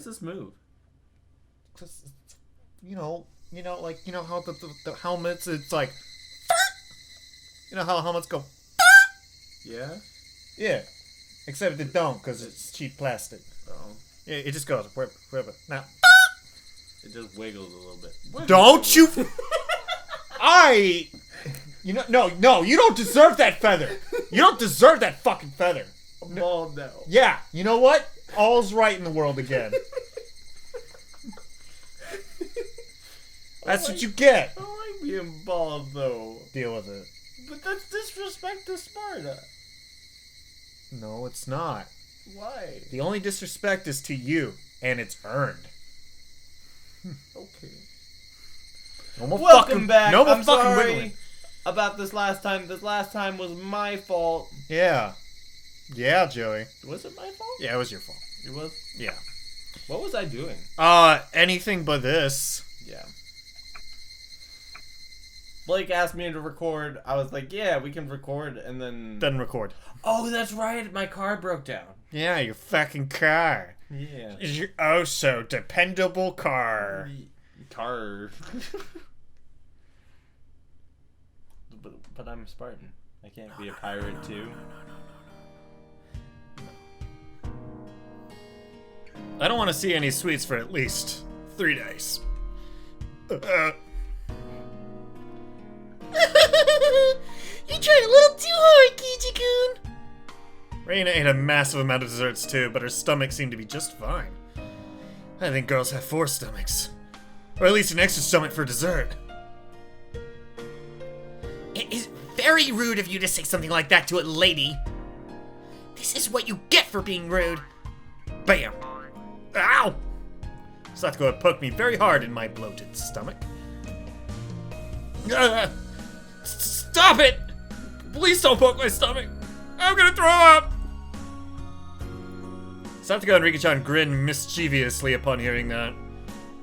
does this move? You know, how the helmets, it's like, you know how helmets go, Yeah? yeah, except they don't, because it's cheap plastic. Oh. Yeah, it just goes, wherever. Now, It just wiggles a little bit. don't you, no, you don't deserve that feather. You don't deserve that fucking feather. I'm bald now. Yeah, you know what? All's right in the world again. That's what you get. I like being bald, though. Deal with it. But that's disrespect to Sparta. No, it's not. Why? The only disrespect is to you, and it's earned. Okay. No more Welcome fucking, back. no more I'm fucking sorry wiggling. about this last time. This last time was my fault. Yeah. Yeah, Joey. Was it my fault? Yeah, it was your fault. It was? Yeah. What was I doing? Anything but this. Yeah. Blake asked me to record. I was like, yeah, we can record, and then... Then record. Oh, that's right. My car broke down. Yeah, your fucking car. Yeah. Is your oh so dependable car. Car. but I'm a Spartan. I can't be a pirate, too. I don't want to see any sweets for at least 3 days. You tried a little too hard, Kichi-kun. Reina ate a massive amount of desserts too, but her stomach seemed to be just fine. I think girls have 4 stomachs. Or at least an extra stomach for dessert. It is very rude of you to say something like that to a lady. This is what you get for being rude. Bam! Ow! Satoko had poked me very hard in my bloated stomach. Stop it! Please don't poke my stomach! I'm gonna throw up! Satoko and Rika-chan grinned mischievously upon hearing that.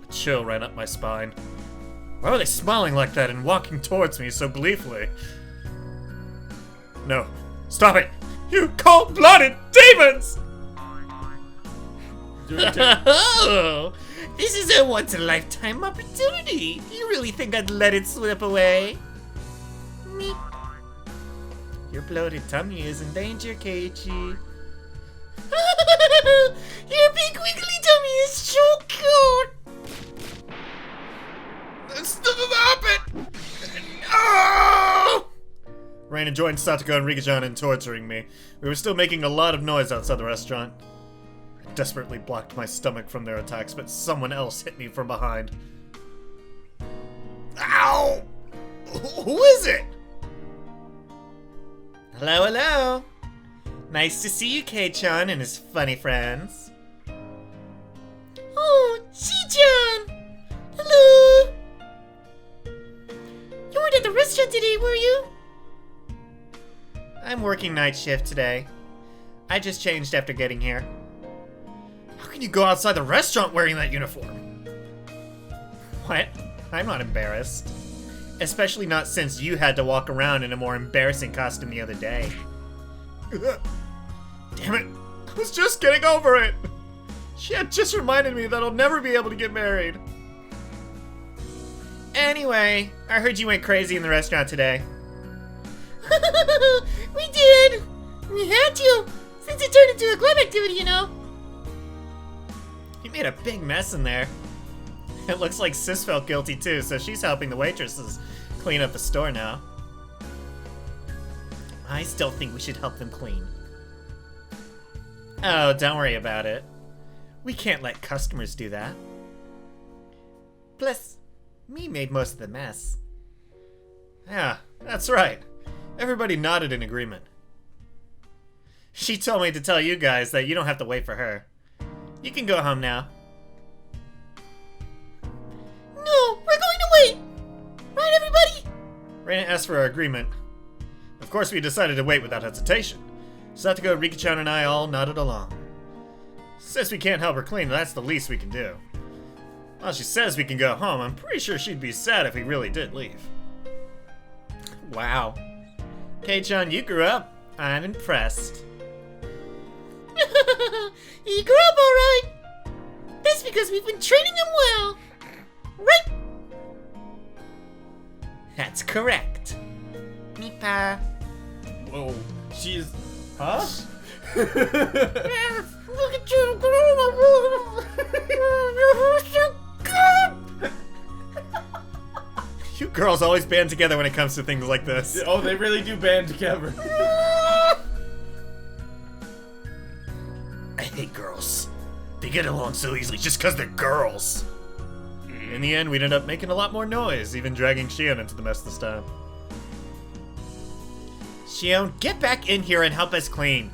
A chill ran up my spine. Why were they smiling like that and walking towards me so gleefully? No. Stop it! You cold-blooded demons! Oh, this is a once-in-a-lifetime opportunity. Do you really think I'd let it slip away? Me. Your bloated tummy is in danger, Keiichi. Your big wiggly tummy is so cute. Stop it! Oh! Reina joined Satoko and Rika-chan in torturing me. We were still making a lot of noise outside the restaurant. I desperately blocked my stomach from their attacks, but someone else hit me from behind. Ow! Who is it? Hello, hello. Nice to see you, Kei-chan and his funny friends. Oh, Chi-chan! Hello! You weren't at the restaurant today, were you? I'm working night shift today. I just changed after getting here. How can you go outside the restaurant wearing that uniform? What? I'm not embarrassed. Especially not since you had to walk around in a more embarrassing costume the other day. Damn it! I was just getting over it! She had just reminded me that I'll never be able to get married. Anyway, I heard you went crazy in the restaurant today. We did! We had to, since it turned into a club activity, you know. You made a big mess in there. It looks like Sis felt guilty too, so she's helping the waitresses clean up the store now. I still think we should help them clean. Oh, don't worry about it. We can't let customers do that. Plus, me made most of the mess. Yeah, that's right. Everybody nodded in agreement. She told me to tell you guys that you don't have to wait for her. You can go home now. No, we're going to wait! Right, everybody? Reina asked for our agreement. Of course, we decided to wait without hesitation. Satoko, Rika-chan, and I all nodded along. Since we can't help her clean, that's the least we can do. While she says we can go home, I'm pretty sure she'd be sad if we really did leave. Wow. Kei-chan, you grew up. I'm impressed. You grew up alright. This That's because we've been training him well. Right? That's correct. Mipa. Whoa. She's. Huh? Look at you. You're so good. You girls always band together when it comes to things like this. Oh, they really do band together. I hate girls. They get along so easily just because they're girls. In the end, we'd end up making a lot more noise, even dragging Shion into the mess this time. Shion, get back in here and help us clean.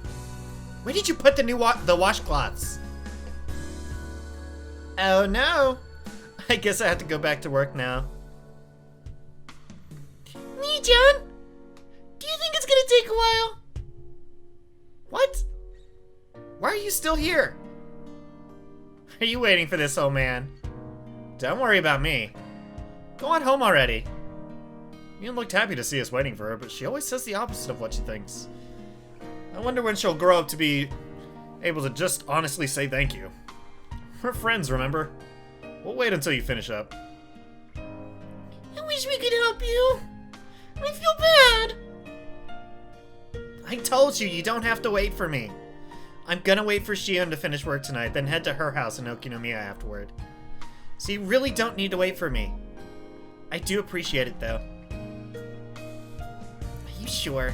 Where did you put the new the washcloths? Oh no. I guess I have to go back to work now. John, do you think it's gonna take a while? What? Why are you still here? Are you waiting for this, old man? Don't worry about me. Go on home already. Mion looked happy to see us waiting for her, but she always says the opposite of what she thinks. I wonder when she'll grow up to be able to just honestly say thank you. We're friends, remember? We'll wait until you finish up. I wish we could help you. I feel bad. I told you, you don't have to wait for me. I'm gonna wait for Shion to finish work tonight, then head to her house in Okinomiya afterward. So you really don't need to wait for me. I do appreciate it, though. Are you sure?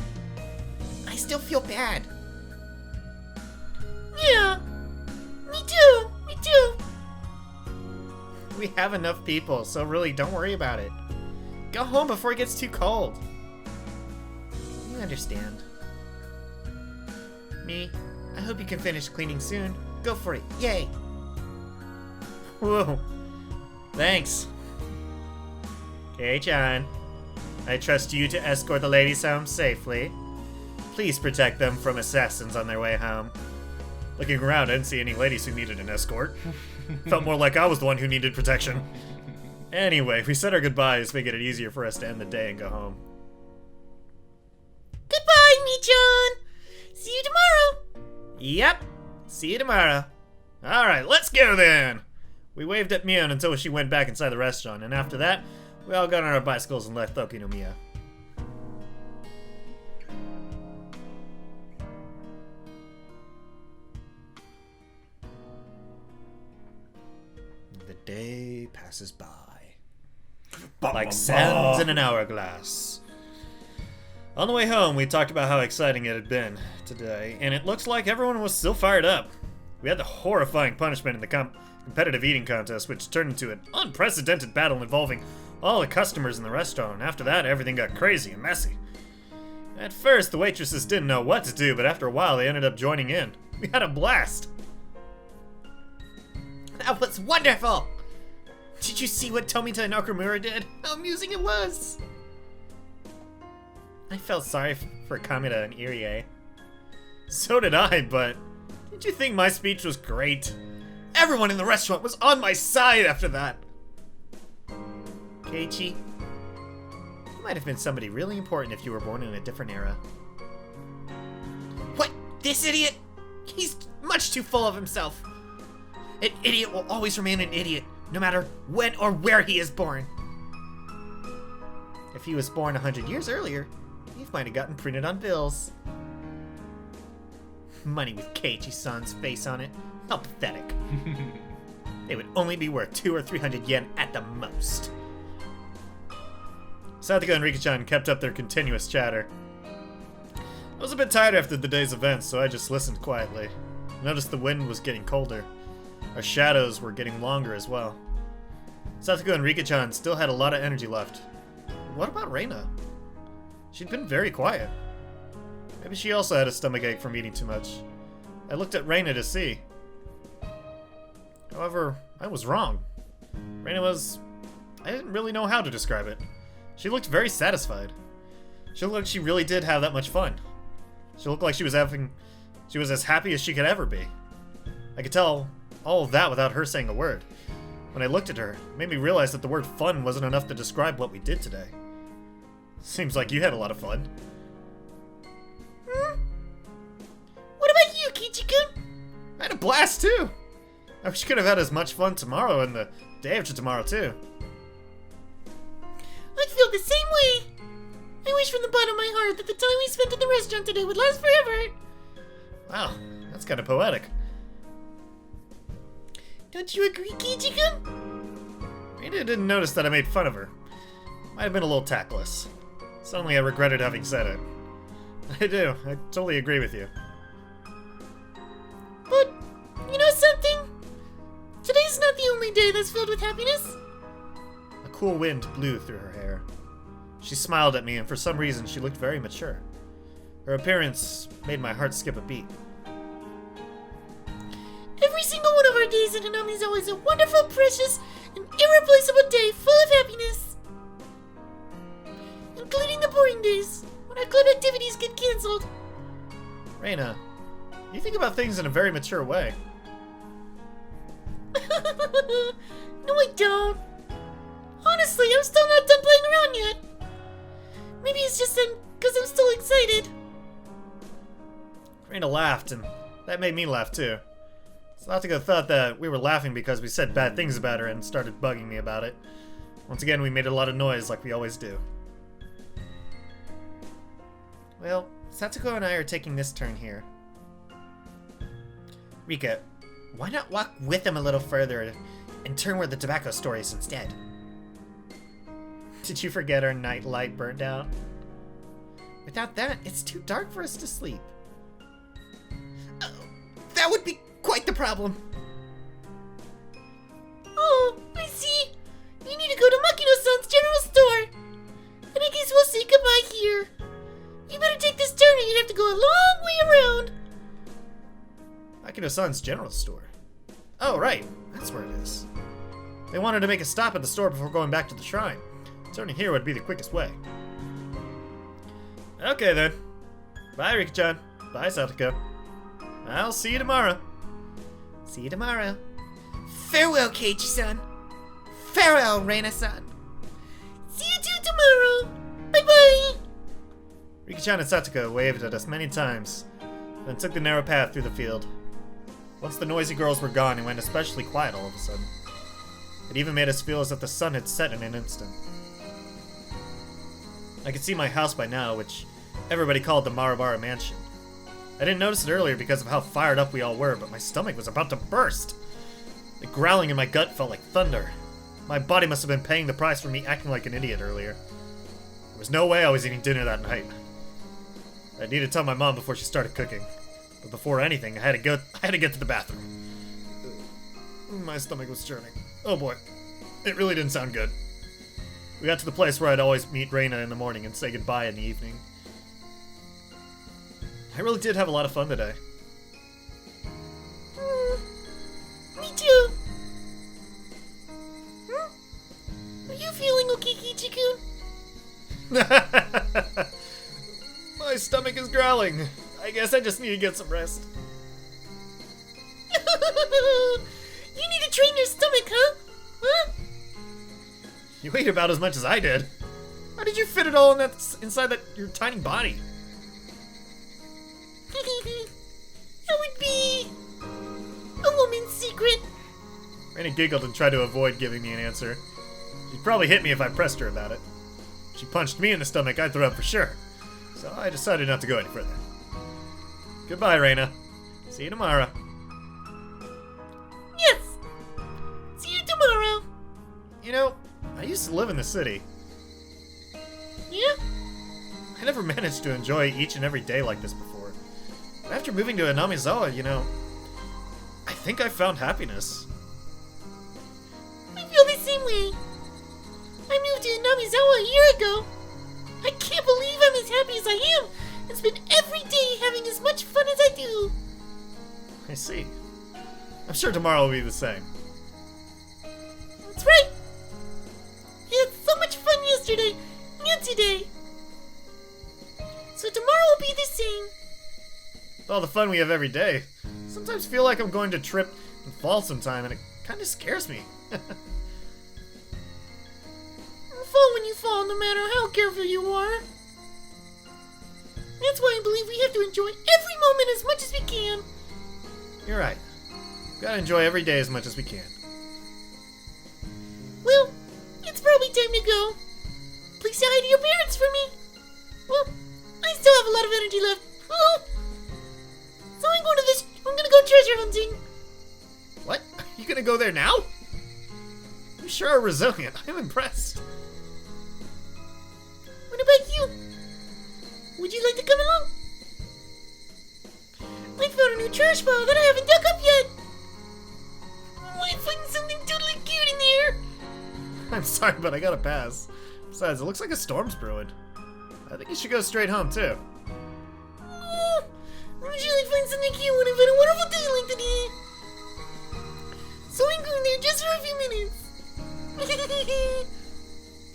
I still feel bad. Yeah, me too. Me too. We have enough people, so really don't worry about it. Go home before it gets too cold. You understand. Me, I hope you can finish cleaning soon. Go for it. Yay. Whoa. Thanks. Kei-chan, I trust you to escort the ladies home safely. Please protect them from assassins on their way home. Looking around, I didn't see any ladies who needed an escort. Felt more like I was the one who needed protection. Anyway, we said our goodbyes, making it easier for us to end the day and go home. Goodbye, Mi-chan. See you tomorrow. Yep. See you tomorrow. Alright, let's go then! We waved at Mion until she went back inside the restaurant, and after that, we all got on our bicycles and left Okinomiya. The day passes by. Like sands in an hourglass. On the way home, we talked about how exciting it had been today, and it looks like everyone was still fired up. We had the horrifying punishment in the competitive eating contest, which turned into an unprecedented battle involving all the customers in the restaurant, and after that, everything got crazy and messy. At first, the waitresses didn't know what to do, but after a while, they ended up joining in. We had a blast. That was wonderful. Did you see what Tomita and Okumura did? How amusing it was. I felt sorry for Kamida and Irie. So did I, but did you think my speech was great? Everyone in the restaurant was on my side after that. Keiichi, you might have been somebody really important if you were born in a different era. What? This idiot? He's much too full of himself. An idiot will always remain an idiot, no matter when or where he is born. If he was born 100 years earlier, he might have gotten printed on bills. Money with Keiichi-san's face on it. How pathetic. They would only be worth 200 or 300 yen at the most. Satoko and Rika-chan kept up their continuous chatter. I was a bit tired after the day's events, so I just listened quietly. I noticed the wind was getting colder. Our shadows were getting longer as well. Satoko and Rika-chan still had a lot of energy left. What about Reina? She'd been very quiet. Maybe she also had a stomachache from eating too much. I looked at Reina to see. However, I was wrong. Reina was... I didn't really know how to describe it. She looked very satisfied. She looked like she really did have that much fun. She looked like she was as happy as she could ever be. I could tell all of that without her saying a word. When I looked at her, it made me realize that the word fun wasn't enough to describe what we did today. Seems like you had a lot of fun. What about you, Kichi-kun? I had a blast too! I wish you could have had as much fun tomorrow and the day after tomorrow, too. I feel the same way. I wish from the bottom of my heart that the time we spent in the restaurant today would last forever. Wow, that's kind of poetic. Don't you agree, Kiichi-kun? Rena didn't notice that I made fun of her. Might have been a little tactless. Suddenly I regretted having said it. I do. I totally agree with you. But, you know something? Today's not the only day that's filled with happiness. A cool wind blew through her hair. She smiled at me, and for some reason she looked very mature. Her appearance made my heart skip a beat. Every single one of our days at Hanami is always a wonderful, precious, and irreplaceable day full of happiness. Including the boring days, when our club activities get cancelled. Reina, you think about things in a very mature way. No, I don't. Honestly, I'm still not done playing around yet. Maybe it's just because I'm still excited. Reina laughed, and that made me laugh too. Satoko thought that we were laughing because we said bad things about her and started bugging me about it. Once again, we made a lot of noise like we always do. Well, Satoko and I are taking this turn here. Rika, why not walk with them a little further and turn where the tobacco store is instead? Did you forget our night light burned out? Without that, it's too dark for us to sleep. That would be quite the problem. Oh, I see. You need to go to Makino-san's general store. And I guess we'll say goodbye here. You better take this turn or you'd have to go a long way around. Makino-san's general store. Oh, right. That's where it is. They wanted to make a stop at the store before going back to the shrine. Turning here would be the quickest way. Okay, then. Bye, Rika-chan. Bye, Satoko. I'll see you tomorrow. See you tomorrow. Farewell, Keiichi-san. Farewell, Reina-san. See you two tomorrow. Bye-bye. Rika-chan and Satoko waved at us many times, then took the narrow path through the field. Once the noisy girls were gone, it went especially quiet all of a sudden. It even made us feel as if the sun had set in an instant. I could see my house by now, which everybody called the Marabara Mansion. I didn't notice it earlier because of how fired up we all were, but my stomach was about to burst. The growling in my gut felt like thunder. My body must have been paying the price for me acting like an idiot earlier. There was no way I was eating dinner that night. I needed to tell my mom before she started cooking. But before anything, I had to get to the bathroom. My stomach was churning. Oh boy. It really didn't sound good. We got to the place where I'd always meet Reina in the morning and say goodbye in the evening. I really did have a lot of fun today. Me too. Are you feeling okay, Kiichi-kun? My stomach is growling. I guess I just need to get some rest. You need to train your stomach, huh? Huh? You ate about as much as I did. How did you fit it all inside your tiny body? That would be a woman's secret. Reina giggled and tried to avoid giving me an answer. She'd probably hit me if I pressed her about it. If she punched me in the stomach, I'd throw up for sure. So I decided not to go any further. Goodbye, Reina. See you tomorrow. Yes. See you tomorrow. You know, I used to live in the city. Yeah? I never managed to enjoy each and every day like this before. But after moving to Anamizawa, you know, I think I found happiness. I feel the same way. I moved to Namizawa a year ago. I can't believe I'm as happy as I am and spend every day having as much fun as I do. I see. I'm sure tomorrow will be the same. That's right. I had so much fun yesterday and today. So tomorrow will be the same. With all the fun we have every day, I sometimes feel like I'm going to trip and fall sometime, and it kind of scares me. Fall when you fall, no matter how careful you are. That's why I believe we have to enjoy every moment as much as we can. You're right. Gotta enjoy every day as much as we can. Well, it's probably time to go. Please say hi to your parents for me. Well, I still have a lot of energy left. Oh. So I'm gonna go treasure hunting. What? You gonna go there now? You sure are resilient. I'm impressed. What about you? Would you like to come along? I found a new trash pile that I haven't dug up yet. I find something totally cute in there. I'm sorry, but I gotta pass. Besides, it looks like a storm's brewing. I think you should go straight home, too. Oh, I'm sure I find something cute when I've had a wonderful day like today. So I'm going there just for a few minutes.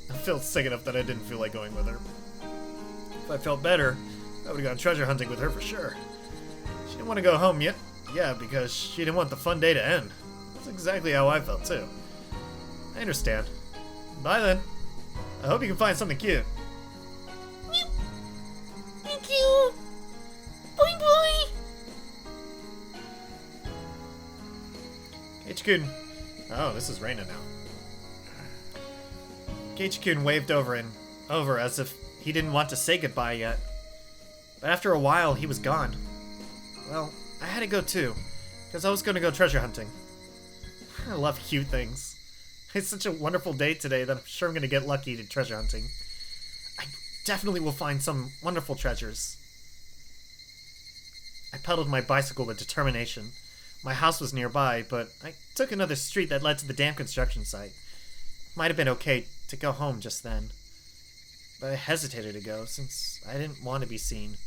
I felt sick enough that I didn't feel like going with her. If I felt better, I would've gone treasure hunting with her for sure. She didn't want to go home yet. Yeah, because she didn't want the fun day to end. That's exactly how I felt, too. I understand. Bye, then. I hope you can find something cute. Thank you. Bye bye. Keiichi-kun. Oh, this is Reina now. Keiichi-kun waved over as if he didn't want to say goodbye yet. But after a while, he was gone. Well, I had to go too, because I was going to go treasure hunting. I love cute things. It's such a wonderful day today that I'm sure I'm going to get lucky to treasure hunting. I definitely will find some wonderful treasures. I pedaled my bicycle with determination. My house was nearby, but I took another street that led to the dam construction site. Might have been okay to go home just then. But I hesitated to go, since I didn't want to be seen.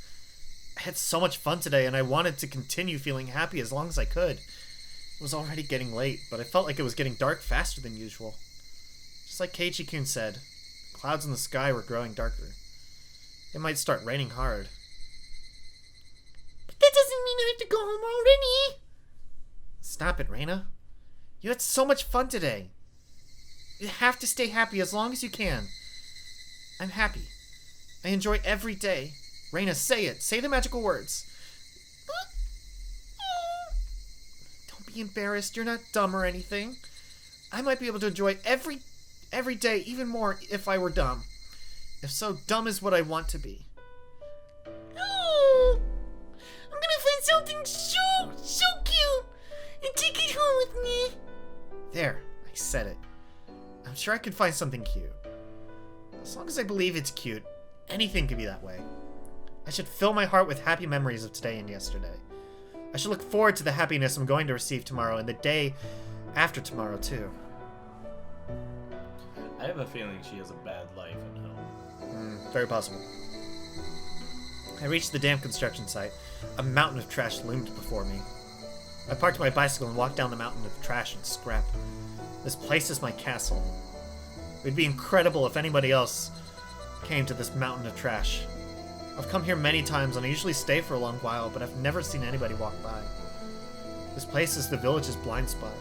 I had so much fun today, and I wanted to continue feeling happy as long as I could. It was already getting late, but I felt like it was getting dark faster than usual. Just like Keiichi-kun said, clouds in the sky were growing darker. It might start raining hard. But that doesn't mean I have to go home already. Stop it, Reina. You had so much fun today. You have to stay happy as long as you can. I'm happy. I enjoy every day. Reina, say it. Say the magical words. Don't be embarrassed. You're not dumb or anything. I might be able to enjoy every day even more if I were dumb. If so, dumb is what I want to be. Oh, I'm gonna find something so cute and take it home with me. There, I said it. I'm sure I can find something cute. As long as I believe it's cute, anything can be that way. I should fill my heart with happy memories of today and yesterday. I should look forward to the happiness I'm going to receive tomorrow and the day after tomorrow, too. I have a feeling she has a bad life at home. Very possible. I reached the dam construction site. A mountain of trash loomed before me. I parked my bicycle and walked down the mountain of trash and scrap. This place is my castle. It would be incredible if anybody else came to this mountain of trash. I've come here many times and I usually stay for a long while, but I've never seen anybody walk by. This place is the village's blind spot.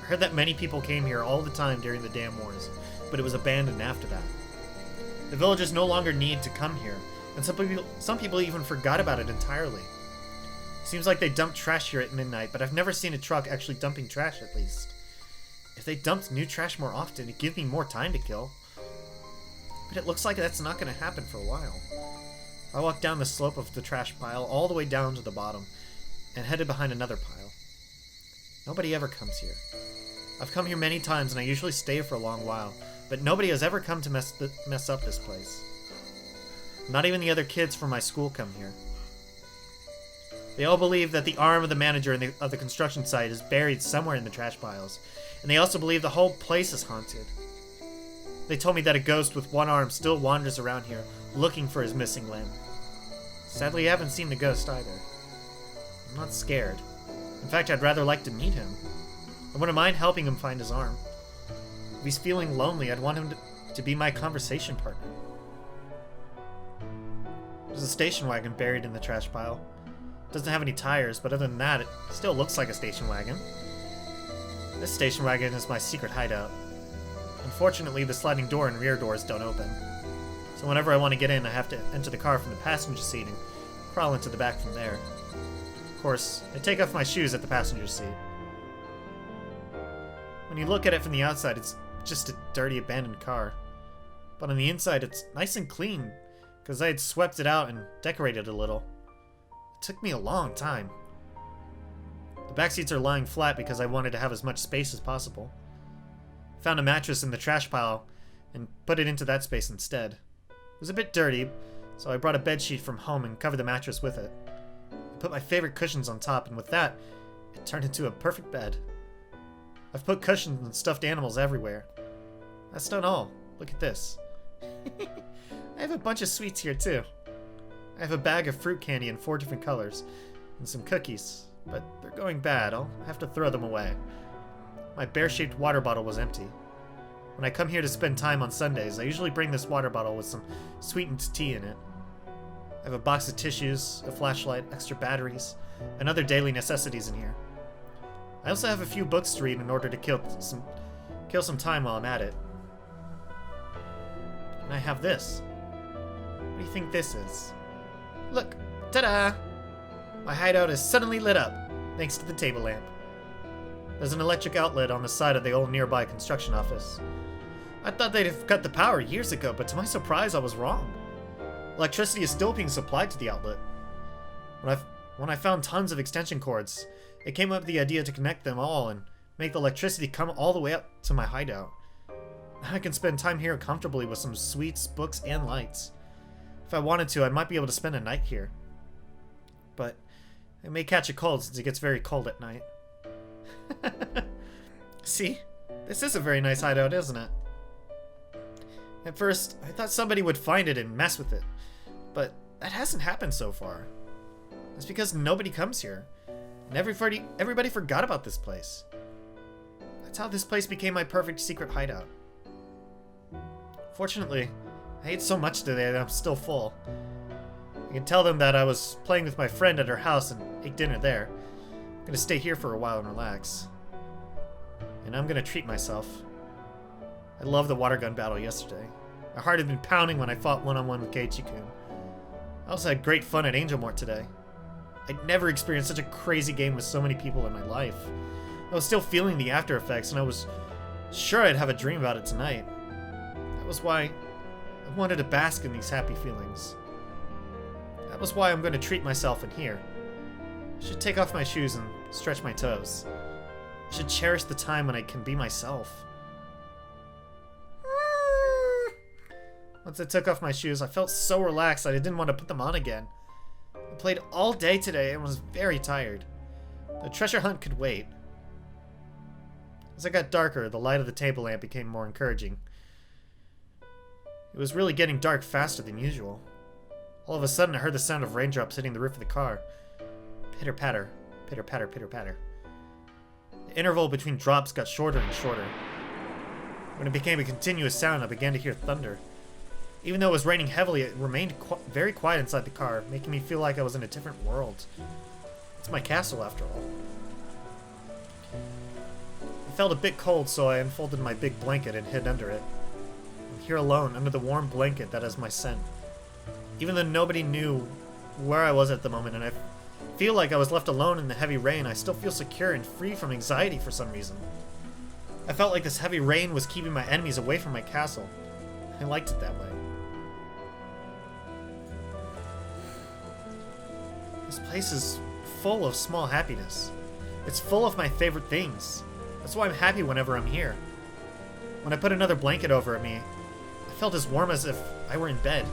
I heard that many people came here all the time during the dam wars, but it was abandoned after that. The villagers no longer need to come here, and some people even forgot about it entirely. Seems like they dump trash here at midnight, but I've never seen a truck actually dumping trash at least. If they dumped new trash more often, it'd give me more time to kill. But it looks like that's not going to happen for a while. I walked down the slope of the trash pile all the way down to the bottom, and headed behind another pile. Nobody ever comes here. I've come here many times and I usually stay for a long while, but nobody has ever come to mess up this place. Not even the other kids from my school come here. They all believe that the arm of the manager of the construction site is buried somewhere in the trash piles, and they also believe the whole place is haunted. They told me that a ghost with one arm still wanders around here, looking for his missing limb. Sadly, I haven't seen the ghost either. I'm not scared. In fact, I'd rather like to meet him. I wouldn't mind helping him find his arm. If he's feeling lonely, I'd want him to be my conversation partner. There's a station wagon buried in the trash pile. It doesn't have any tires, but other than that, it still looks like a station wagon. This station wagon is my secret hideout. Unfortunately, the sliding door and rear doors don't open. So whenever I want to get in, I have to enter the car from the passenger seat and crawl into the back from there. Of course, I take off my shoes at the passenger seat. When you look at it from the outside, it's just a dirty, abandoned car. But on the inside, it's nice and clean, because I had swept it out and decorated it a little. It took me a long time. The back seats are lying flat because I wanted to have as much space as possible. I found a mattress in the trash pile and put it into that space instead. It was a bit dirty, so I brought a bedsheet from home and covered the mattress with it. I put my favorite cushions on top, and with that, it turned into a perfect bed. I've put cushions and stuffed animals everywhere. That's not all. Look at this. I have a bunch of sweets here too. I have a bag of fruit candy in 4 different colors, and some cookies, but they're going bad. I'll have to throw them away. My bear-shaped water bottle was empty. When I come here to spend time on Sundays, I usually bring this water bottle with some sweetened tea in it. I have a box of tissues, a flashlight, extra batteries, and other daily necessities in here. I also have a few books to read in order to kill some time while I'm at it. And I have this. What do you think this is? Look! Ta-da! My hideout is suddenly lit up, thanks to the table lamp. There's an electric outlet on the side of the old nearby construction office. I thought they'd have cut the power years ago, but to my surprise, I was wrong. Electricity is still being supplied to the outlet. When I found tons of extension cords, it came up with the idea to connect them all and make the electricity come all the way up to my hideout. Now I can spend time here comfortably with some sweets, books, and lights. If I wanted to, I might be able to spend a night here. But I may catch a cold since it gets very cold at night. See? This is a very nice hideout, isn't it? At first, I thought somebody would find it and mess with it. But that hasn't happened so far. It's because nobody comes here. And everybody forgot about this place. That's how this place became my perfect secret hideout. Fortunately, I ate so much today that I'm still full. I can tell them that I was playing with my friend at her house and ate dinner there. I'm gonna stay here for a while and relax. And I'm gonna treat myself. I loved the water gun battle yesterday. My heart had been pounding when I fought one-on-one with Keiichi-kun. I also had great fun at Angel Mort today. I'd never experienced such a crazy game with so many people in my life. I was still feeling the after effects, and I was sure I'd have a dream about it tonight. That was why I wanted to bask in these happy feelings. That was why I'm going to treat myself in here. I should take off my shoes and stretch my toes. I should cherish the time when I can be myself. Once I took off my shoes, I felt so relaxed that I didn't want to put them on again. I played all day today and was very tired. The treasure hunt could wait. As it got darker, the light of the table lamp became more encouraging. It was really getting dark faster than usual. All of a sudden, I heard the sound of raindrops hitting the roof of the car. Pitter-patter, pitter-patter, pitter-patter. The interval between drops got shorter and shorter. When it became a continuous sound, I began to hear thunder. Even though it was raining heavily, it remained very quiet inside the car, making me feel like I was in a different world. It's my castle, after all. It felt a bit cold, so I unfolded my big blanket and hid under it. I'm here alone, under the warm blanket that is my scent. Even though nobody knew where I was at the moment, and I feel like I was left alone in the heavy rain, I still feel secure and free from anxiety for some reason. I felt like this heavy rain was keeping my enemies away from my castle. I liked it that way. This place is full of small happiness. It's full of my favorite things. That's why I'm happy whenever I'm here. When I put another blanket over me, I felt as warm as if I were in bed.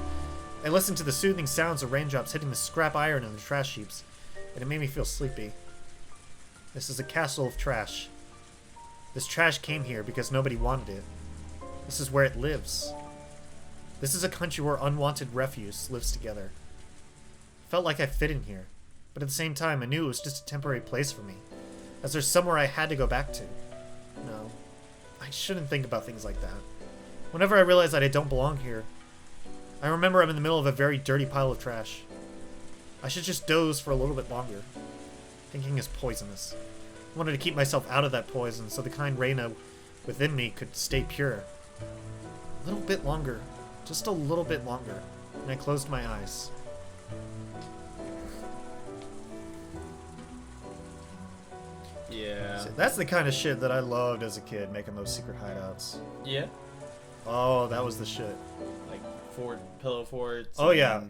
I listened to the soothing sounds of raindrops hitting the scrap iron in the trash heaps, and it made me feel sleepy. This is a castle of trash. This trash came here because nobody wanted it. This is where it lives. This is a country where unwanted refuse lives together. I felt like I fit in here, but at the same time I knew it was just a temporary place for me, as there's somewhere I had to go back to. No, I shouldn't think about things like that. Whenever I realize that I don't belong here, I remember I'm in the middle of a very dirty pile of trash. I should just doze for a little bit longer. Thinking is poisonous. I wanted to keep myself out of that poison so the kind Reina within me could stay pure. A little bit longer. Just a little bit longer. And I closed my eyes. Yeah. That's the kind of shit that I loved as a kid, making those secret hideouts. Yeah. Oh, that was the shit. Like pillow forts. Oh yeah.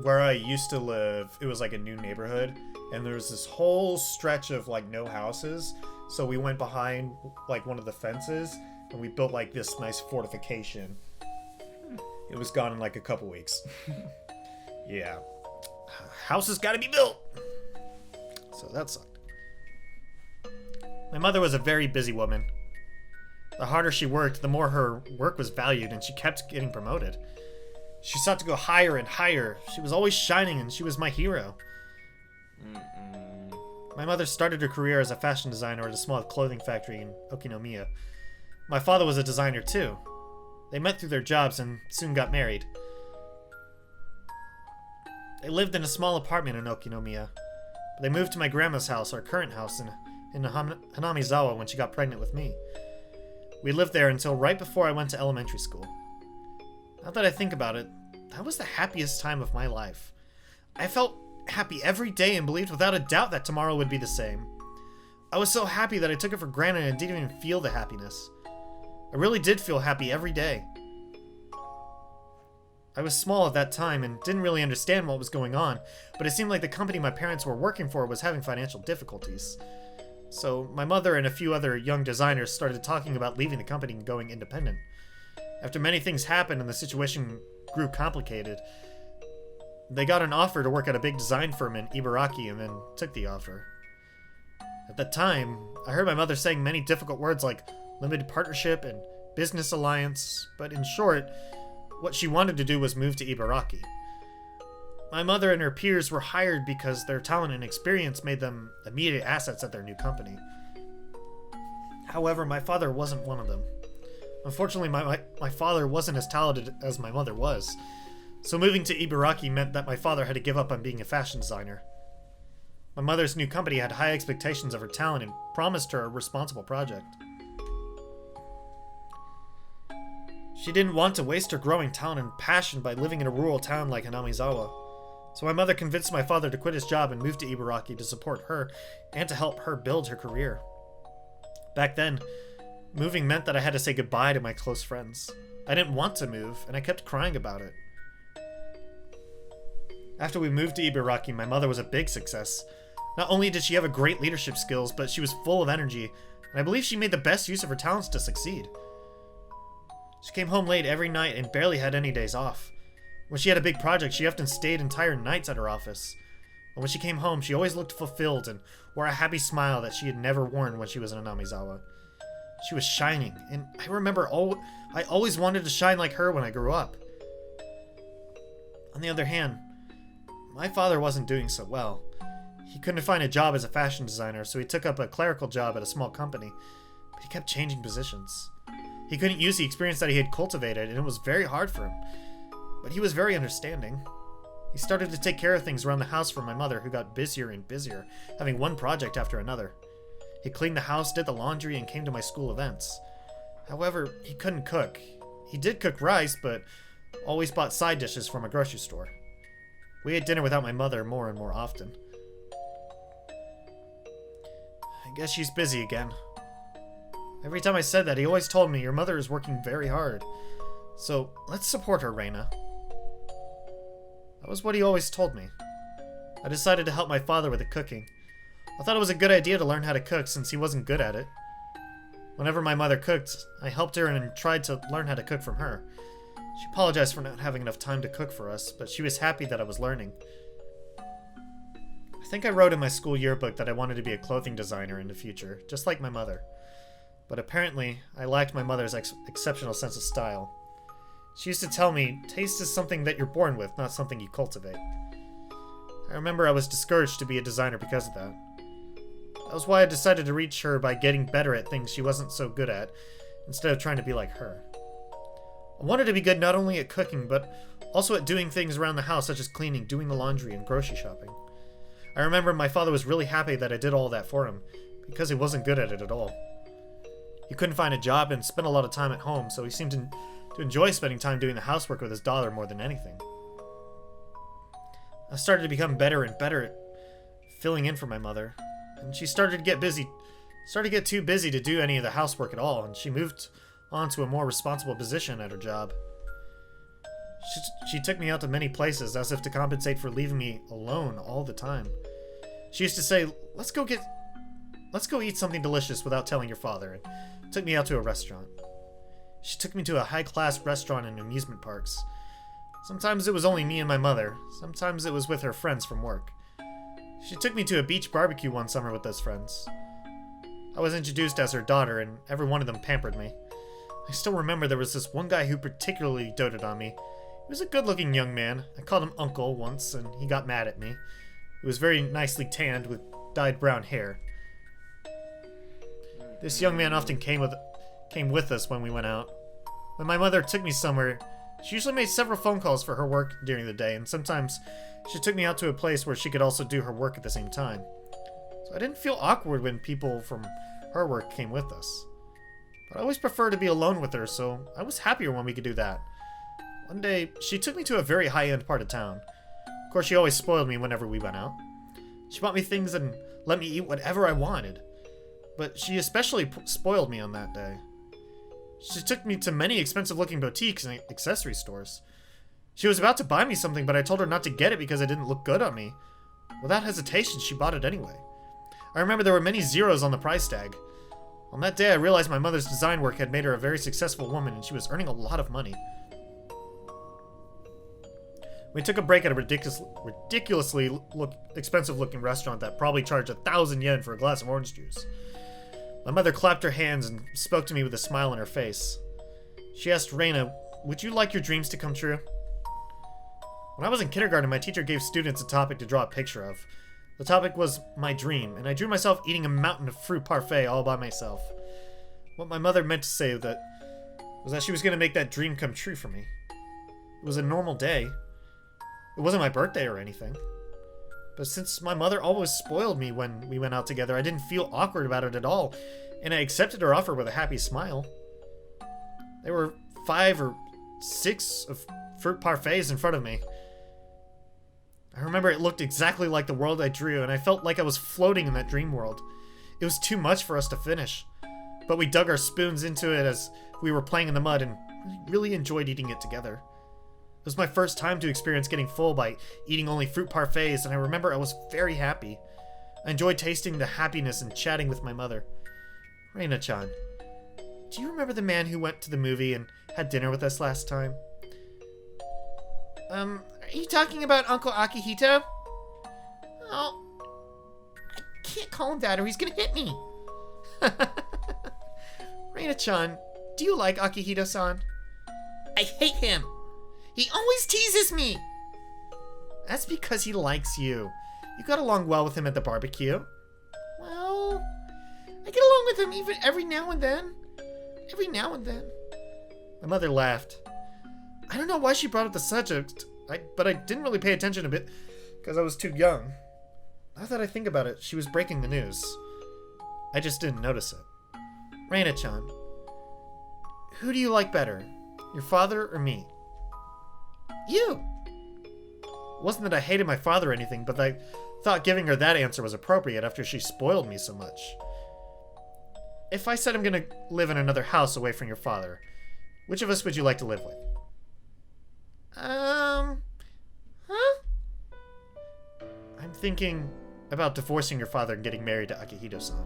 Where I used to live, it was like a new neighborhood, and there was this whole stretch of like no houses. So we went behind like one of the fences, and we built like this nice fortification. It was gone in like a couple weeks. Yeah. House has got to be built. So that sucked. My mother was a very busy woman. The harder she worked, the more her work was valued, and she kept getting promoted. She sought to go higher and higher. She was always shining, and she was my hero. My mother started her career as a fashion designer at a small clothing factory in Okinomiya. My father was a designer too. They met through their jobs and soon got married. They lived in a small apartment in Okinomiya, but they moved to my grandma's house, our current house, in Hanamizawa when she got pregnant with me. We lived there until right before I went to elementary school. Now that I think about it, that was the happiest time of my life. I felt happy every day and believed without a doubt that tomorrow would be the same. I was so happy that I took it for granted and didn't even feel the happiness. I really did feel happy every day. I was small at that time and didn't really understand what was going on, but it seemed like the company my parents were working for was having financial difficulties. So my mother and a few other young designers started talking about leaving the company and going independent. After many things happened and the situation grew complicated, they got an offer to work at a big design firm in Ibaraki and then took the offer. At that time, I heard my mother saying many difficult words like limited partnership and business alliance, but in short, what she wanted to do was move to Ibaraki. My mother and her peers were hired because their talent and experience made them immediate assets at their new company. However, my father wasn't one of them. Unfortunately, my father wasn't as talented as my mother was, so moving to Ibaraki meant that my father had to give up on being a fashion designer. My mother's new company had high expectations of her talent and promised her a responsible project. She didn't want to waste her growing talent and passion by living in a rural town like Hanamizawa, so my mother convinced my father to quit his job and move to Ibaraki to support her and to help her build her career. Back then, moving meant that I had to say goodbye to my close friends. I didn't want to move, and I kept crying about it. After we moved to Ibaraki, my mother was a big success. Not only did she have a great leadership skills, but she was full of energy, and I believe she made the best use of her talents to succeed. She came home late every night and barely had any days off. When she had a big project, she often stayed entire nights at her office. But when she came home, she always looked fulfilled and wore a happy smile that she had never worn when she was in Hanamizawa. She was shining, and I remember I always wanted to shine like her when I grew up. On the other hand, my father wasn't doing so well. He couldn't find a job as a fashion designer, so he took up a clerical job at a small company, but he kept changing positions. He couldn't use the experience that he had cultivated, and it was very hard for him. But he was very understanding. He started to take care of things around the house for my mother, who got busier and busier, having one project after another. He cleaned the house, did the laundry, and came to my school events. However, he couldn't cook. He did cook rice, but always bought side dishes from a grocery store. We ate dinner without my mother more and more often. I guess she's busy again. Every time I said that, he always told me, your mother is working very hard. So, let's support her, Reina. That was what he always told me. I decided to help my father with the cooking. I thought it was a good idea to learn how to cook since he wasn't good at it. Whenever my mother cooked, I helped her and tried to learn how to cook from her. She apologized for not having enough time to cook for us, but she was happy that I was learning. I think I wrote in my school yearbook that I wanted to be a clothing designer in the future, just like my mother. But apparently, I lacked my mother's exceptional sense of style. She used to tell me, taste is something that you're born with, not something you cultivate. I remember I was discouraged to be a designer because of that. That was why I decided to reach her by getting better at things she wasn't so good at, instead of trying to be like her. I wanted to be good not only at cooking, but also at doing things around the house such as cleaning, doing the laundry, and grocery shopping. I remember my father was really happy that I did all that for him, because he wasn't good at it at all. He couldn't find a job and spent a lot of time at home, so he seemed to enjoy spending time doing the housework with his daughter more than anything. I started to become better and better at filling in for my mother. and she started to get too busy to do any of the housework at all, and she moved on to a more responsible position at her job. She took me out to many places as if to compensate for leaving me alone all the time. She used to say, let's go eat something delicious without telling your father, and took me out to a restaurant. She took me to a high-class restaurant and amusement parks. Sometimes it was only me and my mother. Sometimes it was with her friends from work. She took me to a beach barbecue one summer with those friends. I was introduced as her daughter, and every one of them pampered me. I still remember there was this one guy who particularly doted on me. He was a good-looking young man. I called him Uncle once, and he got mad at me. He was very nicely tanned with dyed brown hair. This young man often came with us when we went out. When my mother took me somewhere, she usually made several phone calls for her work during the day, and sometimes she took me out to a place where she could also do her work at the same time. So I didn't feel awkward when people from her work came with us. But I always preferred to be alone with her, so I was happier when we could do that. One day, she took me to a very high-end part of town. Of course, she always spoiled me whenever we went out. She bought me things and let me eat whatever I wanted. But she especially spoiled me on that day. She took me to many expensive-looking boutiques and accessory stores. She was about to buy me something, but I told her not to get it because it didn't look good on me. Without hesitation, she bought it anyway. I remember there were many zeros on the price tag. On that day, I realized my mother's design work had made her a very successful woman, and she was earning a lot of money. We took a break at a ridiculously expensive-looking restaurant that probably charged 1,000 yen for a glass of orange juice. My mother clapped her hands and spoke to me with a smile on her face. She asked Reina, "Would you like your dreams to come true?" When I was in kindergarten, my teacher gave students a topic to draw a picture of. The topic was my dream, and I drew myself eating a mountain of fruit parfait all by myself. What my mother meant to say was that she was going to make that dream come true for me. It was a normal day. It wasn't my birthday or anything. But since my mother always spoiled me when we went out together, I didn't feel awkward about it at all, and I accepted her offer with a happy smile. There were 5 or 6 of fruit parfaits in front of me. I remember it looked exactly like the world I drew, and I felt like I was floating in that dream world. It was too much for us to finish, but we dug our spoons into it as we were playing in the mud and really enjoyed eating it together. It was my first time to experience getting full by eating only fruit parfaits, and I remember I was very happy. I enjoyed tasting the happiness and chatting with my mother. Reina-chan, do you remember the man who went to the movie and had dinner with us last time? Are you talking about Uncle Akihito? Oh, I can't call him that or he's gonna hit me. Reina-chan, do you like Akihito-san? I hate him. He always teases me. That's because he likes you. You got along well with him at the barbecue. Well, I get along with him even every now and then. Every now and then. My mother laughed. I don't know why she brought up the subject, but I didn't really pay attention a bit because I was too young. Now that I think about it, she was breaking the news. I just didn't notice it. Reina-chan, who do you like better, your father or me? You! It wasn't that I hated my father or anything, but I thought giving her that answer was appropriate after she spoiled me so much. If I said I'm gonna live in another house away from your father, which of us would you like to live with? Huh? I'm thinking about divorcing your father and getting married to Akihito-san.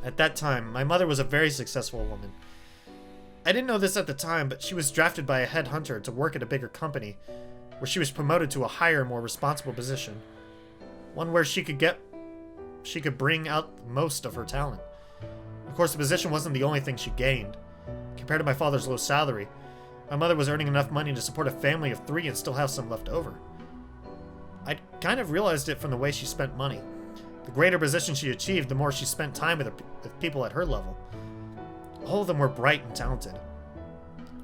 At that time, my mother was a very successful woman. I didn't know this at the time, but she was drafted by a headhunter to work at a bigger company, where she was promoted to a higher, more responsible position. One where she could bring out most of her talent. Of course, the position wasn't the only thing she gained. Compared to my father's low salary, my mother was earning enough money to support a family of 3 and still have some left over. I kind of realized it from the way she spent money. The greater position she achieved, the more she spent time with people at her level. All of them were bright and talented.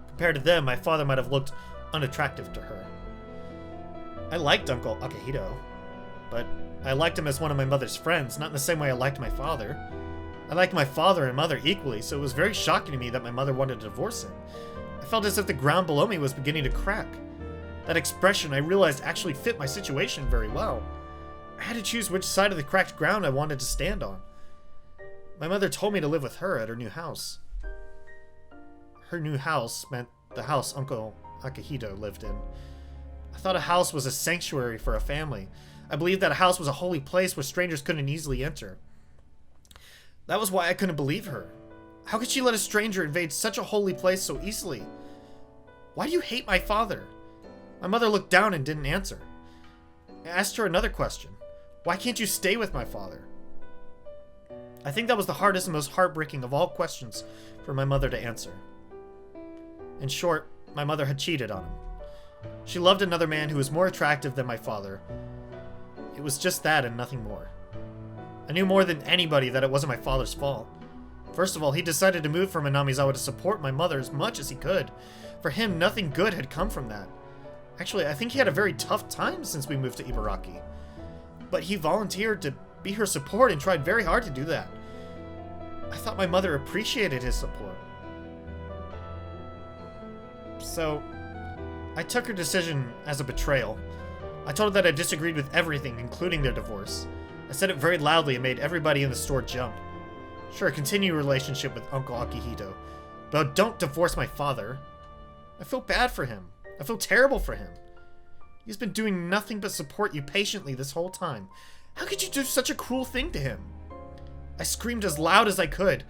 Compared to them, my father might have looked unattractive to her. I liked Uncle Akihito, but I liked him as one of my mother's friends, not in the same way I liked my father. I liked my father and mother equally, so it was very shocking to me that my mother wanted to divorce him. I felt as if the ground below me was beginning to crack. That expression, I realized, actually fit my situation very well. I had to choose which side of the cracked ground I wanted to stand on. My mother told me to live with her at her new house. Her new house meant the house Uncle Akihito lived in. I thought a house was a sanctuary for a family. I believed that a house was a holy place where strangers couldn't easily enter. That was why I couldn't believe her. How could she let a stranger invade such a holy place so easily? Why do you hate my father? My mother looked down and didn't answer. I asked her another question. Why can't you stay with my father? I think that was the hardest and most heartbreaking of all questions for my mother to answer. In short, my mother had cheated on him. She loved another man who was more attractive than my father. It was just that and nothing more. I knew more than anybody that it wasn't my father's fault. First of all, he decided to move from Anamizawa to support my mother as much as he could. For him, nothing good had come from that. Actually, I think he had a very tough time since we moved to Ibaraki. But he volunteered to be her support and tried very hard to do that. I thought my mother appreciated his support. So, I took her decision as a betrayal. I told her that I disagreed with everything, including their divorce. I said it very loudly and made everybody in the store jump. Sure, continue your relationship with Uncle Akihito, but don't divorce my father. I feel bad for him. I feel terrible for him. He's been doing nothing but support you patiently this whole time. How could you do such a cruel thing to him? I screamed as loud as I could.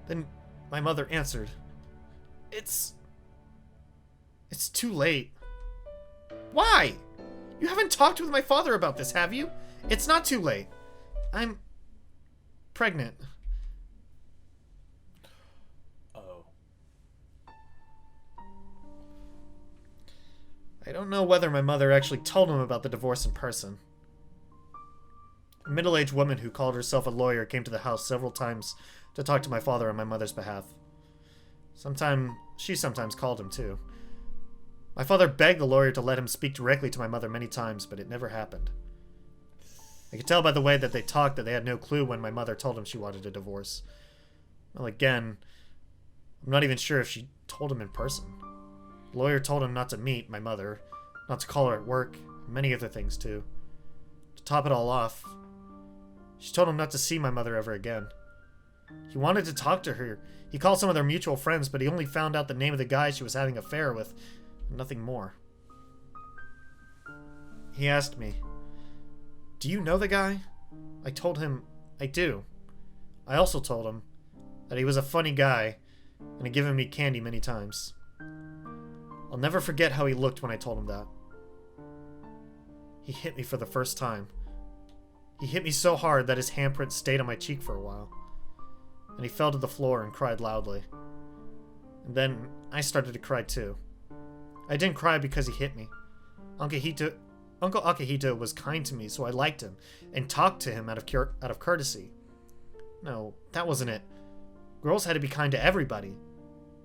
Then my mother answered. It's too late. Why? You haven't talked with my father about this, have you? It's not too late. I'm pregnant. Oh. I don't know whether my mother actually told him about the divorce in person. A middle-aged woman who called herself a lawyer came to the house several times to talk to my father on my mother's behalf. She sometimes called him too. My father begged the lawyer to let him speak directly to my mother many times, but it never happened. I could tell by the way that they talked that they had no clue when my mother told him she wanted a divorce. Well, again, I'm not even sure if she told him in person. The lawyer told him not to meet my mother, not to call her at work, and many other things too. To top it all off, she told him not to see my mother ever again. He wanted to talk to her. He called some of their mutual friends, but he only found out the name of the guy she was having an affair with, and nothing more. He asked me, "Do you know the guy?" I told him, I do. I also told him that he was a funny guy and had given me candy many times. I'll never forget how he looked when I told him that. He hit me for the first time. He hit me so hard that his handprint stayed on my cheek for a while. And he fell to the floor and cried loudly. And then I started to cry too. I didn't cry because he hit me. Uncle Akihito was kind to me, so I liked him and talked to him out of courtesy. No, that wasn't it. Girls had to be kind to everybody.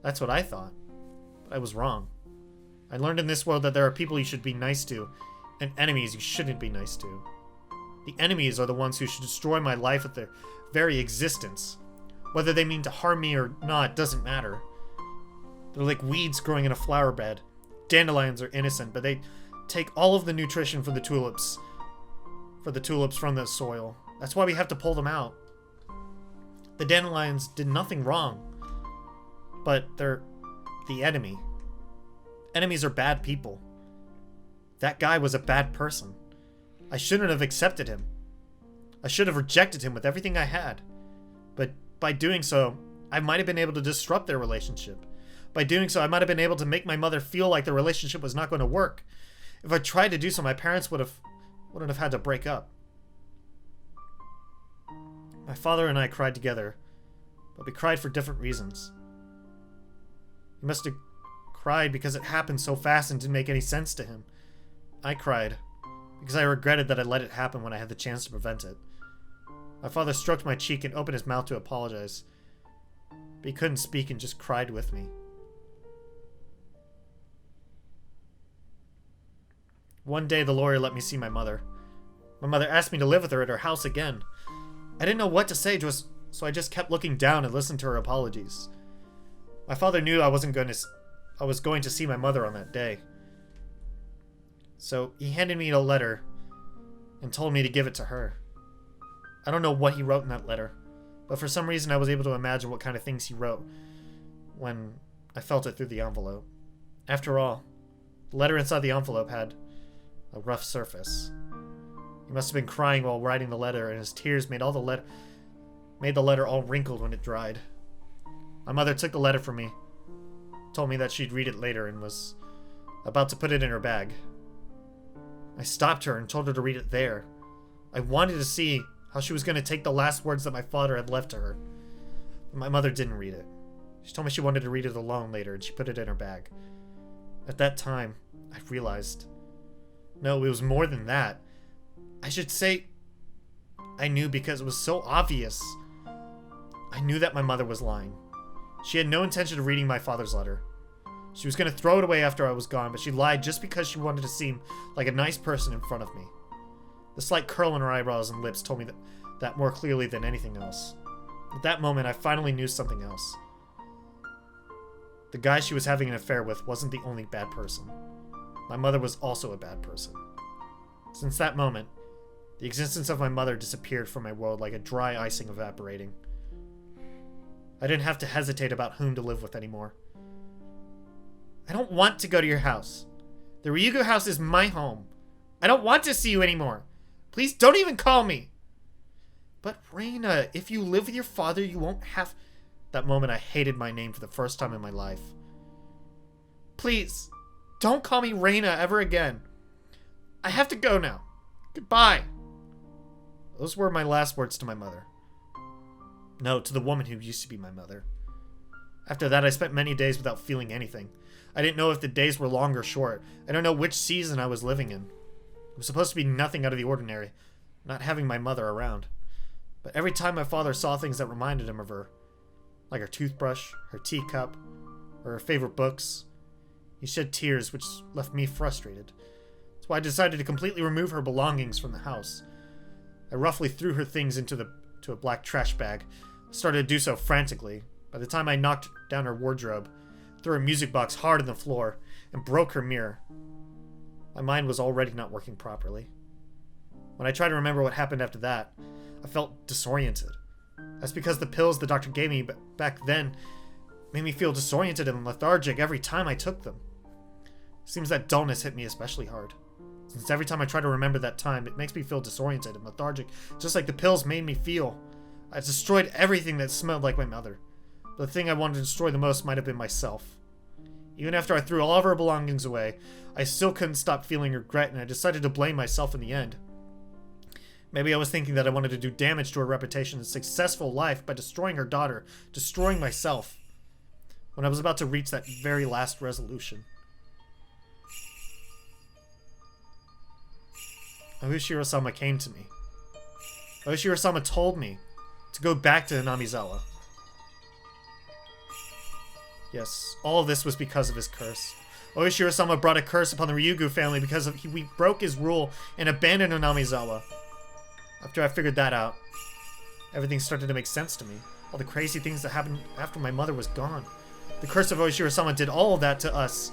That's what I thought. But I was wrong. I learned in this world that there are people you should be nice to, and enemies you shouldn't be nice to. The enemies are the ones who should destroy my life with their very existence. Whether they mean to harm me or not doesn't matter. They're like weeds growing in a flower bed. Dandelions are innocent, but they take all of the nutrition from the tulips. From the soil. That's why we have to pull them out. The dandelions did nothing wrong. But they're the enemy. Enemies are bad people. That guy was a bad person. I shouldn't have accepted him. I should have rejected him with everything I had. But by doing so, I might have been able to disrupt their relationship. By doing so, I might have been able to make my mother feel like the relationship was not going to work. If I tried to do so, my parents wouldn't have had to break up. My father and I cried together, but we cried for different reasons. He must have cried because it happened so fast and didn't make any sense to him. I cried because I regretted that I let it happen when I had the chance to prevent it. My father stroked my cheek and opened his mouth to apologize, but he couldn't speak and just cried with me. One day, the lawyer let me see my mother. My mother asked me to live with her at her house again. I didn't know what to say, so I just kept looking down and listened to her apologies. My father knew I was going to see my mother on that day. So he handed me a letter and told me to give it to her. I don't know what he wrote in that letter, but for some reason I was able to imagine what kind of things he wrote when I felt it through the envelope. After all, the letter inside the envelope had a rough surface. He must have been crying while writing the letter, and his tears made the letter all wrinkled when it dried. My mother took the letter from me, told me that she'd read it later, and was about to put it in her bag. I stopped her and told her to read it there. I wanted to see how she was going to take the last words that my father had left to her. But my mother didn't read it. She told me she wanted to read it alone later, and she put it in her bag. At that time, I realized, no, it was more than that. I should say, I knew because it was so obvious. I knew that my mother was lying. She had no intention of reading my father's letter. She was going to throw it away after I was gone, but she lied just because she wanted to seem like a nice person in front of me. The slight curl in her eyebrows and lips told me that more clearly than anything else. At that moment, I finally knew something else. The guy she was having an affair with wasn't the only bad person. My mother was also a bad person. Since that moment, the existence of my mother disappeared from my world like a dry icing evaporating. I didn't have to hesitate about whom to live with anymore. I don't want to go to your house. The Ryugu house is my home. I don't want to see you anymore. Please don't even call me. But Reina, if you live with your father, you won't have... That moment I hated my name for the first time in my life. Please, don't call me Reina ever again. I have to go now. Goodbye. Those were my last words to my mother. No, to the woman who used to be my mother. After that, I spent many days without feeling anything. I didn't know if the days were long or short. I don't know which season I was living in. It was supposed to be nothing out of the ordinary, not having my mother around. But every time my father saw things that reminded him of her, like her toothbrush, her teacup, or her favorite books, he shed tears, which left me frustrated. That's why I decided to completely remove her belongings from the house. I roughly threw her things into a black trash bag. I started to do so frantically. By the time I knocked down her wardrobe, threw her music box hard on the floor, and broke her mirror, my mind was already not working properly. When I tried to remember what happened after that, I felt disoriented. That's because the pills the doctor gave me back then made me feel disoriented and lethargic every time I took them. It seems that dullness hit me especially hard, since every time I try to remember that time, it makes me feel disoriented and lethargic, just like the pills made me feel. I destroyed everything that smelled like my mother. But the thing I wanted to destroy the most might have been myself. Even after I threw all of her belongings away, I still couldn't stop feeling regret, and I decided to blame myself in the end. Maybe I was thinking that I wanted to do damage to her reputation and successful life by destroying her daughter, destroying myself, when I was about to reach that very last resolution. Higurashi came to me. Higurashi told me to go back to Hinamizawa. Yes, all of this was because of his curse. Oishiro-sama brought a curse upon the Ryugu family because we broke his rule and abandoned Hinamizawa. After I figured that out, everything started to make sense to me. All the crazy things that happened after my mother was gone. The curse of Oishiro-sama did all of that to us.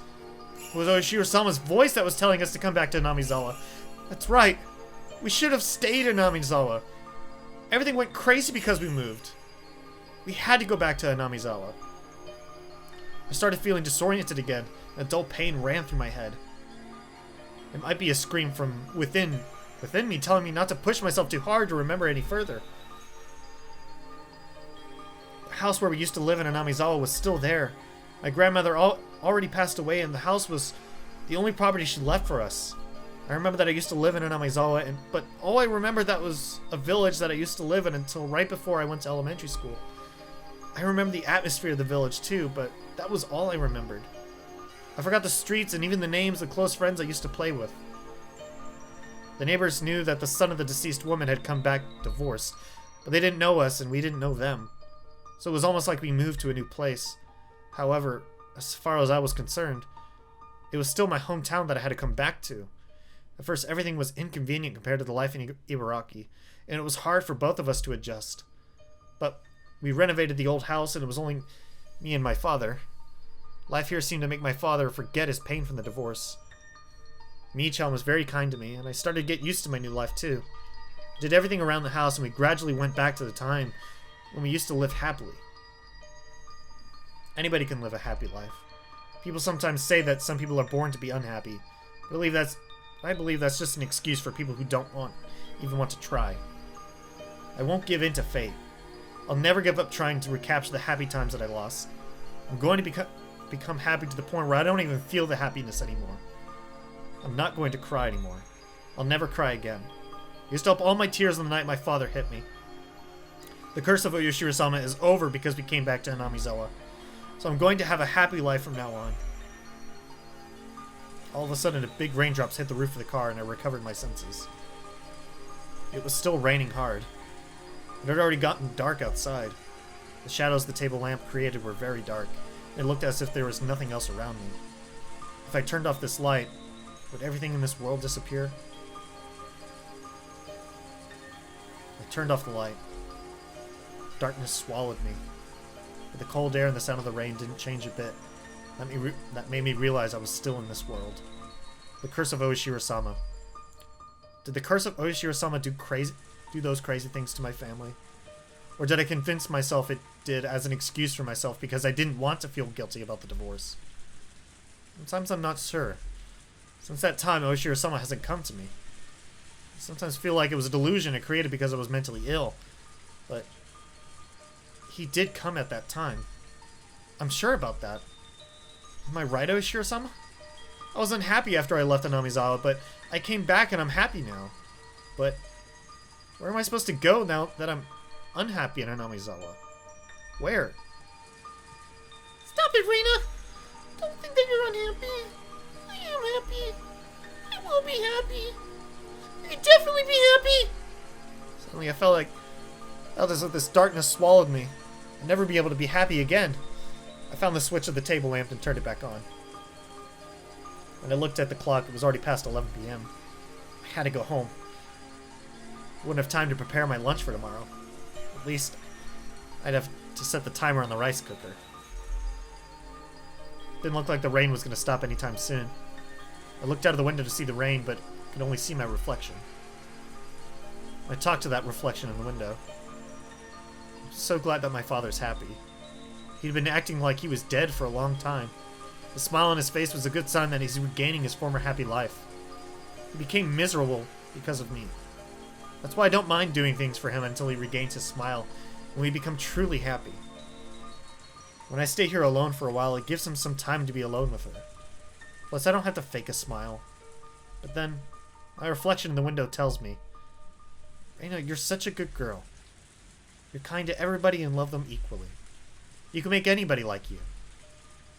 It was Oishiro-sama's voice that was telling us to come back to Hinamizawa. That's right. We should have stayed in Hinamizawa. Everything went crazy because we moved. We had to go back to Hinamizawa. I started feeling disoriented again, and a dull pain ran through my head. It might be a scream from within me telling me not to push myself too hard to remember any further. The house where we used to live in Hinamizawa was still there. My grandmother already passed away, and the house was the only property she left for us. I remember that I used to live in Hinamizawa, but all I remember that was a village that I used to live in until right before I went to elementary school. I remember the atmosphere of the village too, but that was all I remembered. I forgot the streets and even the names of close friends I used to play with. The neighbors knew that the son of the deceased woman had come back divorced, but they didn't know us and we didn't know them. So it was almost like we moved to a new place. However, as far as I was concerned, it was still my hometown that I had to come back to. At first, everything was inconvenient compared to the life in Ibaraki, and it was hard for both of us to adjust. But we renovated the old house, and it was only me and my father. Life here seemed to make my father forget his pain from the divorce. Mii-chan was very kind to me, and I started to get used to my new life too. I did everything around the house, and we gradually went back to the time when we used to live happily. Anybody can live a happy life. People sometimes say that some people are born to be unhappy. I believe that's just an excuse for people who don't even want to try. I won't give in to fate. I'll never give up trying to recapture the happy times that I lost. I'm going to become happy to the point where I don't even feel the happiness anymore. I'm not going to cry anymore. I'll never cry again. I used up all my tears on the night my father hit me. The curse of Oyoshiro-sama is over because we came back to Hanamizawa. So I'm going to have a happy life from now on. All of a sudden, a big raindrops hit the roof of the car and I recovered my senses. It was still raining hard. It had already gotten dark outside. The shadows the table lamp created were very dark. It looked as if there was nothing else around me. If I turned off this light, would everything in this world disappear? I turned off the light. Darkness swallowed me. But the cold air and the sound of the rain didn't change a bit. That made me realize I was still in this world. The curse of Oyoshiro-sama. Did the curse of Oyoshiro-sama do those crazy things to my family? Or did I convince myself it did as an excuse for myself because I didn't want to feel guilty about the divorce? Sometimes I'm not sure. Since that time, Oyoshiro-sama hasn't come to me. I sometimes feel like it was a delusion I created because I was mentally ill. But he did come at that time. I'm sure about that. Am I right, Oyoshiro-sama? I was unhappy after I left Hanamizawa, but I came back and I'm happy now. But where am I supposed to go now that I'm unhappy in Hanamizawa? Where? Stop it, Reina! Don't think that you're unhappy. I am happy. I will be happy. You can definitely be happy! Suddenly I felt as if this darkness swallowed me. I'd never be able to be happy again. I found the switch of the table lamp and turned it back on. When I looked at the clock, it was already past 11 p.m. I had to go home. I wouldn't have time to prepare my lunch for tomorrow. At least, I'd have to set the timer on the rice cooker. Didn't look like the rain was going to stop anytime soon. I looked out of the window to see the rain, but could only see my reflection. I talked to that reflection in the window. I'm so glad that my father's happy. He'd been acting like he was dead for a long time. The smile on his face was a good sign that he's regaining his former happy life. He became miserable because of me. That's why I don't mind doing things for him until he regains his smile and we become truly happy. When I stay here alone for a while, it gives him some time to be alone with her. Plus, I don't have to fake a smile. But then, my reflection in the window tells me, Reina, you're such a good girl. You're kind to everybody and love them equally. You can make anybody like you.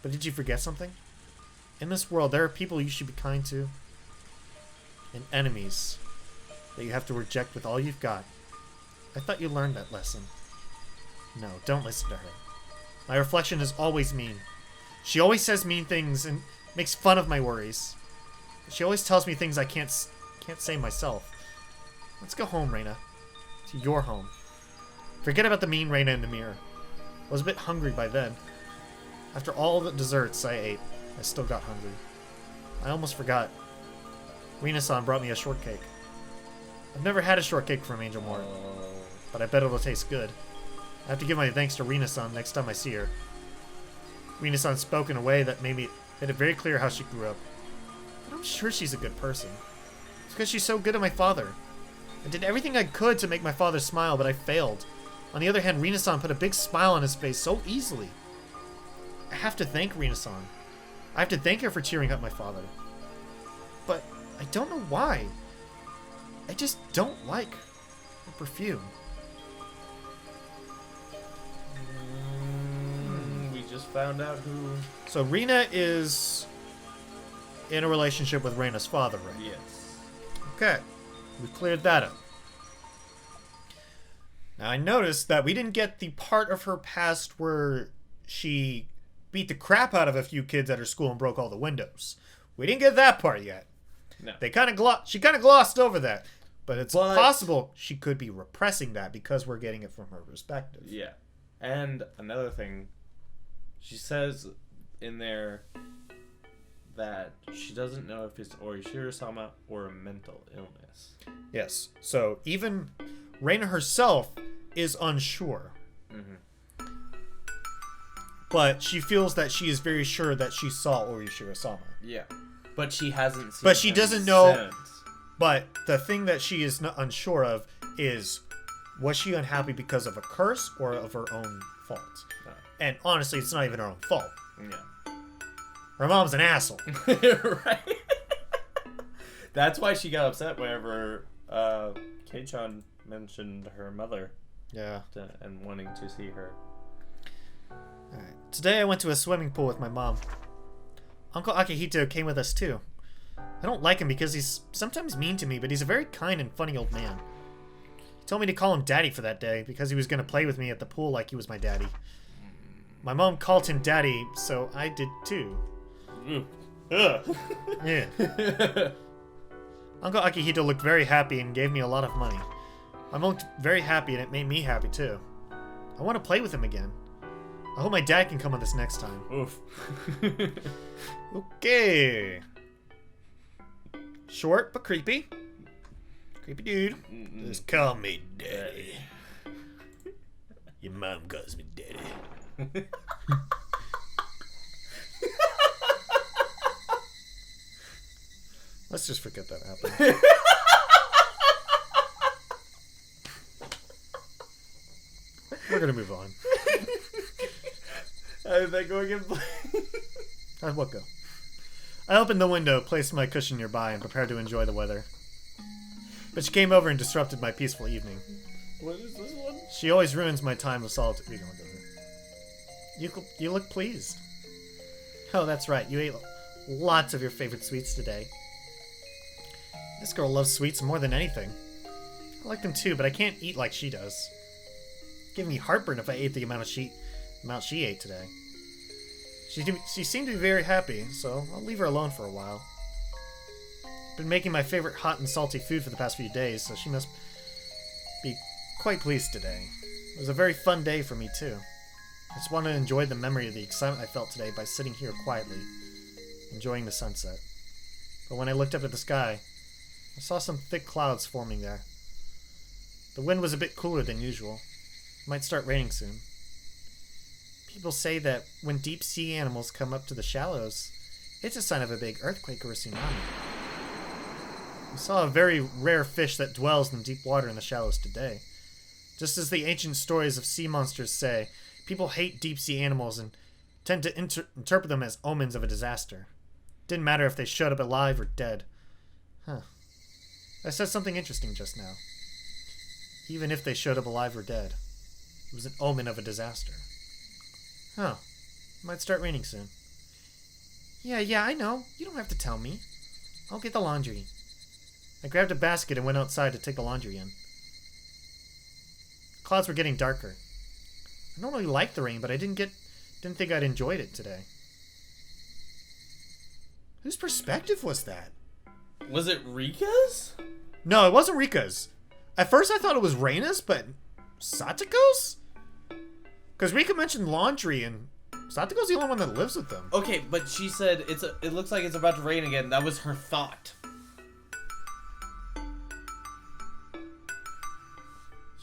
But did you forget something? In this world, there are people you should be kind to, and enemies that you have to reject with all you've got. I thought you learned that lesson. No, don't listen to her. My reflection is always mean. She always says mean things and makes fun of my worries. She always tells me things I can't say myself. Let's go home, Reina. To your home. Forget about the mean Reina in the mirror. I was a bit hungry by then. After all the desserts I ate, I still got hungry. I almost forgot. Rina-san brought me a shortcake. I've never had a shortcake from Angel Mart, but I bet it'll taste good. I have to give my thanks to Rina-san next time I see her. Rina-san spoke in a way that made it very clear how she grew up. But I'm sure she's a good person. It's because she's so good to my father. I did everything I could to make my father smile, but I failed. On the other hand, Rina-san put a big smile on his face so easily. I have to thank Rina-san. I have to thank her for cheering up my father. But I don't know why. I just don't like her perfume. We just found out who... So Rina is in a relationship with Reina's father, right? Yes. Okay. We cleared that up. Now I noticed that we didn't get the part of her past where she beat the crap out of a few kids at her school and broke all the windows. We didn't get that part yet. No. She kind of glossed over that. But it's possible she could be repressing that because we're getting it from her perspective. Yeah. And another thing, she says in there that she doesn't know if it's Orishiro-sama or a mental illness. Yes. So even Reina herself is unsure. Mm-hmm. But she feels that she is very sure that she saw Orishiro-sama. Yeah. But she hasn't seen But she him doesn't know- since. But the thing that she is not unsure of is, was she unhappy because of a curse or of her own fault? No. And honestly, it's not even her own fault. Yeah. Her mom's an asshole. Right? That's why she got upset whenever Kei-chan mentioned her mother Yeah. and wanting to see her. Alright. Today I went to a swimming pool with my mom. Uncle Akihito came with us too. I don't like him because he's sometimes mean to me, but he's a very kind and funny old man. He told me to call him Daddy for that day because he was going to play with me at the pool like he was my daddy. My mom called him Daddy, so I did too. Yeah. Uncle Akihito looked very happy and gave me a lot of money. My mom looked very happy and it made me happy too. I want to play with him again. I hope my dad can come on this next time. Oof. Okay. Short but creepy. Creepy dude. Just call me Daddy. Your mom calls me Daddy. Let's just forget that happened. We're gonna move on. How did that go again? How'd what go? I opened the window, placed my cushion nearby, and prepared to enjoy the weather. But she came over and disrupted my peaceful evening. What is this one? She always ruins my time of solitude. We don't go there. You look pleased. Oh, that's right. You ate lots of your favorite sweets today. This girl loves sweets more than anything. I like them too, but I can't eat like she does. It'd give me heartburn if I ate the amount she ate today. She seemed to be very happy, so I'll leave her alone for a while. Been making my favorite hot and salty food for the past few days, so she must be quite pleased today. It was a very fun day for me too. I just want to enjoy the memory of the excitement I felt today by sitting here quietly, enjoying the sunset. But when I looked up at the sky, I saw some thick clouds forming there. The wind was a bit cooler than usual. It might start raining soon. People say that when deep sea animals come up to the shallows, it's a sign of a big earthquake or a tsunami. We saw a very rare fish that dwells in deep water in the shallows today. Just as the ancient stories of sea monsters say, people hate deep sea animals and tend to interpret them as omens of a disaster. Didn't matter if they showed up alive or dead. Huh. I said something interesting just now. Even if they showed up alive or dead, it was an omen of a disaster. Oh, it might start raining soon. Yeah, I know. You don't have to tell me. I'll get the laundry. I grabbed a basket and went outside to take the laundry in. Clouds were getting darker. I don't really like the rain, but I didn't think I'd enjoyed it today. Whose perspective was that? Was it Rika's? No, it wasn't Rika's. At first I thought it was Reina's, but Satoko's? Because Rika mentioned laundry, and Satoko's the only one that lives with them. Okay, but she said it looks like it's about to rain again. That was her thought.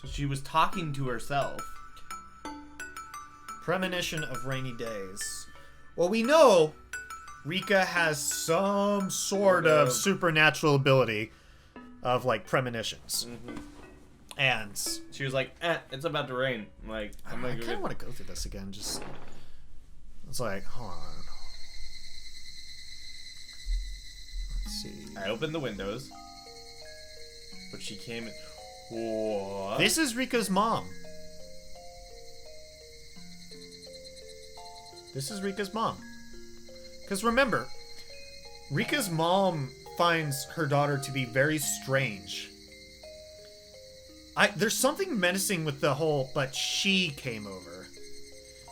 So she was talking to herself. Premonition of rainy days. Well, we know Rika has some sort of supernatural ability of, like, premonitions. Mm-hmm. And She was like, it's about to rain. I'm like, I'm I gonna kind go of want to go through this again. Just, it's like, hold on. Let's see. I opened the windows, but she came in. What? This is Rika's mom. This is Rika's mom. Because remember, Rika's mom finds her daughter to be very strange. There's something menacing with the whole, but she came over.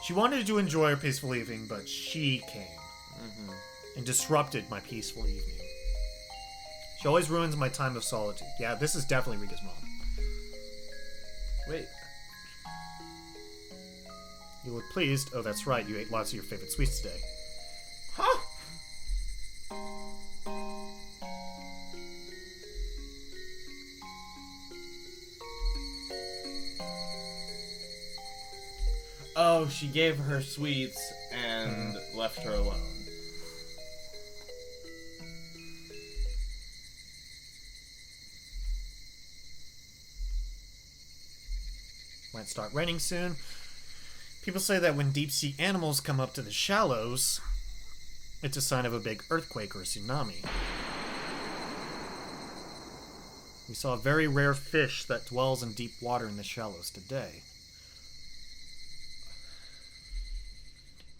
She wanted to enjoy her peaceful evening, but she came. Mm-hmm. And disrupted my peaceful evening. She always ruins my time of solitude. Yeah, this is definitely Rika's mom. Wait. You look pleased. Oh, that's right. You ate lots of your favorite sweets today. Huh? Oh, she gave her sweets and left her alone. Might start raining soon. People say that when deep sea animals come up to the shallows, it's a sign of a big earthquake or a tsunami. We saw a very rare fish that dwells in deep water in the shallows today.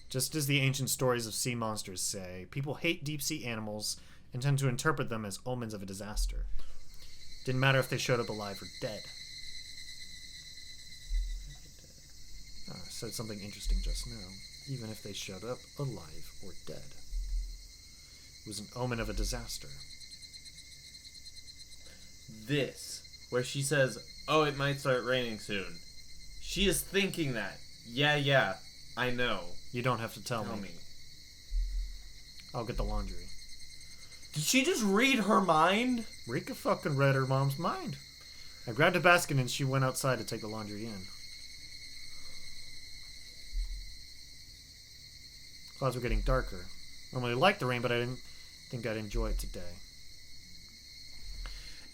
Just as the ancient stories of sea monsters say, people hate deep sea animals and tend to interpret them as omens of a disaster. Didn't matter if they showed up alive or dead. I said something interesting just now. Even if they showed up alive or dead. It was an omen of a disaster. This, where she says, oh, it might start raining soon. She is thinking that. Yeah, I know. You don't have to tell me. I'll get the laundry. Did she just read her mind? Rika fucking read her mom's mind. I grabbed a basket and she went outside to take the laundry in. Clouds were getting darker. I normally like the rain, but I didn't think I'd enjoy it today.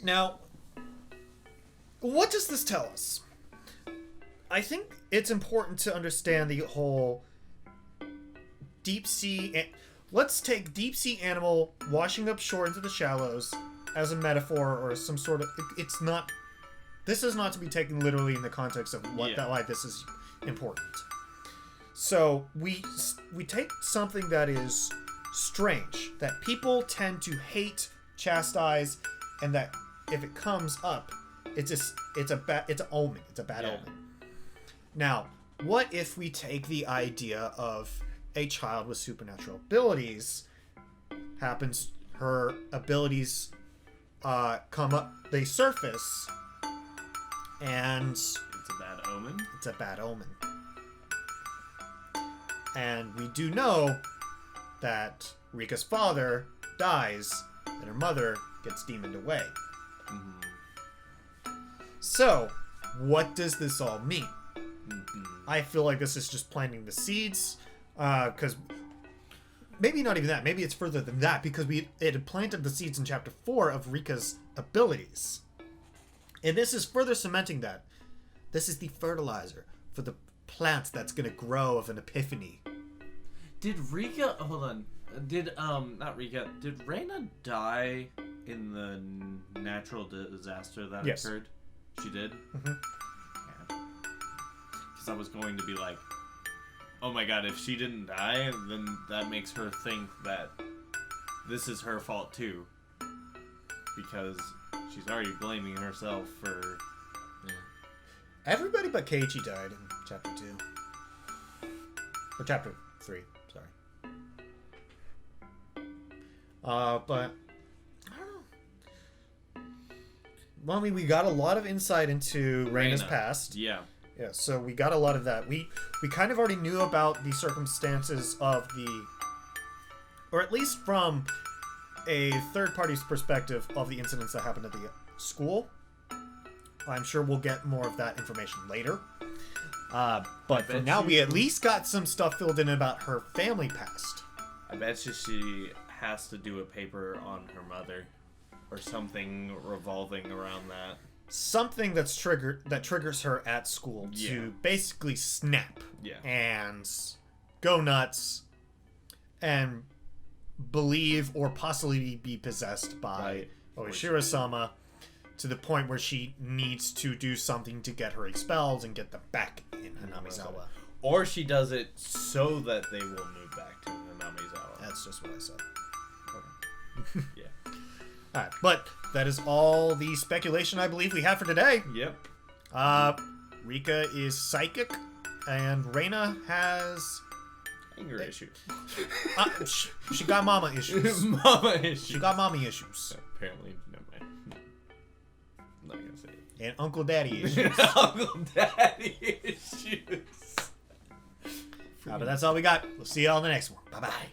Now, what does this tell us? I think it's important to understand the whole deep sea... Let's take deep sea animal washing up shore into the shallows as a metaphor or some sort of... It's not... This is not to be taken literally in the context of why this is important. So we take something that is strange, that people tend to hate, chastise, and that if it comes up, it's an omen. It's a bad omen. Now, what if we take the idea of a child with supernatural abilities? Her abilities come up, they surface, and it's a bad omen. It's a bad omen. And we do know that Rika's father dies and her mother gets demoned away. Mm-hmm. So, what does this all mean? Mm-hmm. I feel like this is just planting the seeds, because maybe not even that. Maybe it's further than that, because it had planted the seeds in chapter 4 of Rika's abilities. And this is further cementing that. This is the fertilizer for the plant that's going to grow of an epiphany. Did Rika... Hold on. Not Rika. Did Reina die in the natural disaster that occurred? She did? Mm-hmm. Yeah. Because I was going to be like, oh my god, if she didn't die, then that makes her think that this is her fault too. Because she's already blaming herself for... Yeah. Everybody but Keiichi died in chapter 2. Or chapter 3, sorry. But I don't know. Well, I mean, we got a lot of insight into Reina's past. Yeah. Yeah, so we got a lot of that. We kind of already knew about the circumstances of or at least from a third party's perspective of the incidents that happened at the school. I'm sure we'll get more of that information later. But for now, we at least got some stuff filled in about her family past. I bet you she has to do a paper on her mother. Or something revolving around that. Something that triggers her at school to basically snap. Yeah. And go nuts. And believe or possibly be possessed by Oishiro-sama. To the point where she needs to do something to get her expelled and get them back in Hanamizawa. Or she does it so that they will move back to Hanamizawa. That's just what I said. Okay. Yeah. Alright, but that is all the speculation I believe we have for today. Yep. Rika is psychic, and Reina has... anger issues. She got mama issues. Mama issues. She got mommy issues. Apparently, never mind. I'm not gonna say it. And Uncle Daddy issues. Uncle Daddy issues. But that's all we got. We'll see y'all in the next one. Bye-bye.